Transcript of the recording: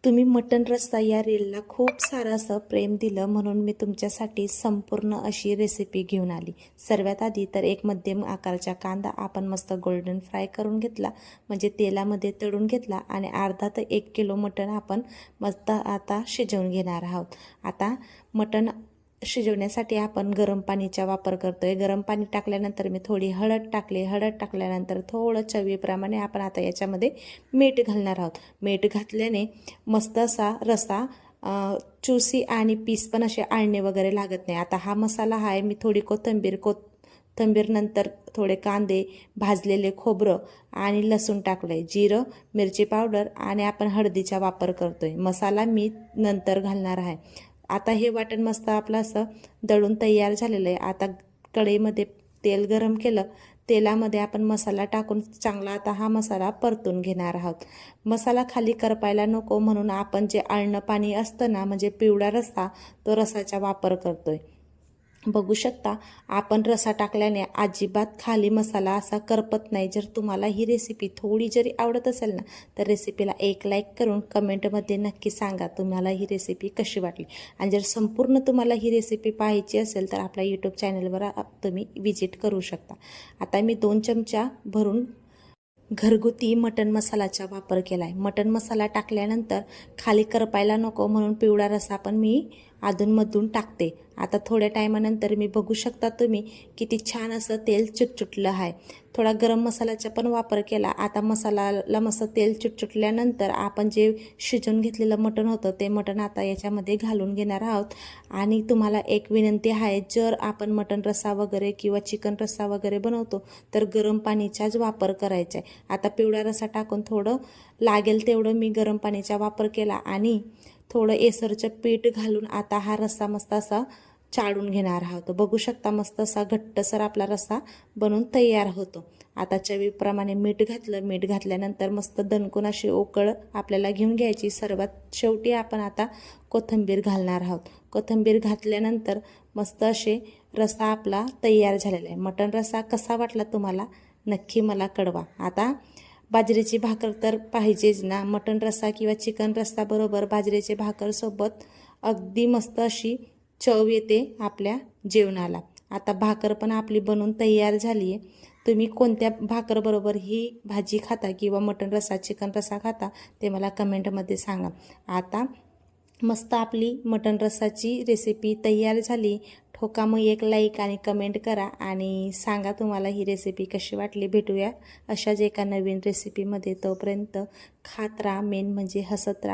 तुम्ही मटण रस्सा या रीलला खूप सारं असं प्रेम दिलं, म्हणून मी तुमच्यासाठी संपूर्ण अशी रेसिपी घेऊन आली। सर्वात आधी तर एक मध्यम आकाराचा कांदा आपण मस्त गोल्डन फ्राय करून घेतला, म्हणजे तेलामध्ये तळून घेतला, आणि अर्धा ते 1 किलो मटण आपण मस्त आता शिजवून घेणार आहोत। आता मटण शिजवण्यासाठी आपण गरम पाणीचा वापर करतोय। गरम पाणी टाकल्यानंतर मी थोडी हळद टाकली। हळद टाकल्यानंतर थोडं चवीप्रमाणे आपण आता याच्यामध्ये मीठ घालणार आहोत। मीठ घातल्याने मस्त असा रस्सा चुसी आणि पीस पण असे आळणे वगैरे लागत नाही। आता हा मसाला आहे, मी थोडी कोथिंबीर नंतर थोडे कांदे, भाजलेले खोबरं आणि लसूण टाकलंय, जिरं, मिरची पावडर आणि आपण हळदीचा वापर करतोय। मसाला मी नंतर घालणार आहे। आता हे वाटण मस्त आपलं असं दळून तयार झालेलं आहे। आता कढईमध्ये तेल गरम केलं, तेलामध्ये आपण मसाला टाकून चांगला आता हा मसाला परतून घेणार आहोत। मसाला खाली करपायला नको म्हणून आपण जे आळणं पाणी असतं ना, म्हणजे पिवळा रस्सा, तो रसाचा वापर करतोय। बघू शकता आपण रसा टाकल्याने अजिबात खाली मसाला असा करपत नाही। जर तुम्हाला ही रेसिपी थोडी जरी आवडत असेल ना, तर रेसिपीला एक लाईक करून कमेंटमध्ये नक्की सांगा तुम्हाला ही रेसिपी कशी वाटली। आणि जर संपूर्ण तुम्हाला ही रेसिपी पाहायची असेल तर आपल्या यूट्यूब चॅनलवर तुम्ही विजिट करू शकता। आता मी 2 चमचा भरून घरगुती मटण मसाल्याचा वापर केलाय। मटण मसाला टाकल्यानंतर खाली करपायला नको म्हणून पिवळा रस्सा पण मी अधूनमधून टाकते। आता थोड्या टायमानंतर मी बघू शकता तुम्ही किती छान असं तेल चुटचुटलं आहे। थोडा गरम मसाल्याचा पण वापर केला। आता मसाल्याला मस्त तेल चुटचुटल्यानंतर आपण जे शिजवून घेतलेलं मटण होतं ते मटण आता याच्यामध्ये घालून घेणार आहोत। आणि तुम्हाला एक विनंती आहे, जर आपण मटण रस्सा वगैरे किंवा चिकन रस्सा वगैरे बनवतो तर गरम पाणीचाच वापर करायचा आहे। आता पिवळा रस्सा टाकून थोडं लागेल तेवढं मी गरम पाणीचा वापर केला आणि थोडं एसरचं पीठ घालून आता हा रस्सा मस्त असा चाळून घेणार आहोत। बघू शकता मस्त असा घट्टसर आपला रस्सा बनून तयार होतो। आता चवीप्रमाणे मीठ घातलं। मीठ घातल्यानंतर मस्त दणकून अशी उकळ आपल्याला घेऊन घ्यायची। सर्वात शेवटी आपण आता कोथिंबीर घालणार आहोत। कोथिंबीर घातल्यानंतर मस्त असे रस्सा आपला तयार झालेला आहे। मटण रस्सा कसा वाटला तुम्हाला नक्की मला कळवा। आता बाजरीची भाकर तर पाहिजेच ना, मटण रस्सा किंवा चिकन रस्सा बरोबर बाजरीचे भाकर सोबत अगदी मस्त अशी चव येते आपल्या जेवणाला। आता भाकर पण आपली बनून तयार झाली आहे। तुम्ही कोणत्या भाकर बरोबर ही भाजी खाता किंवा मटण रस्सा चिकन रस्सा खाता ते मला कमेंटमध्ये सांगा। आता मस्त आपली मटण रस्साची रेसिपी तयार झाली। ठोका मग एक लाईक आणि कमेंट करा आणि सांगा तुम्हाला ही रेसिपी कशी वाटली। भेटूया अशाच एका नवीन रेसिपीमध्ये, तोपर्यंत खात राहा, मेन म्हणजे हसत राहा।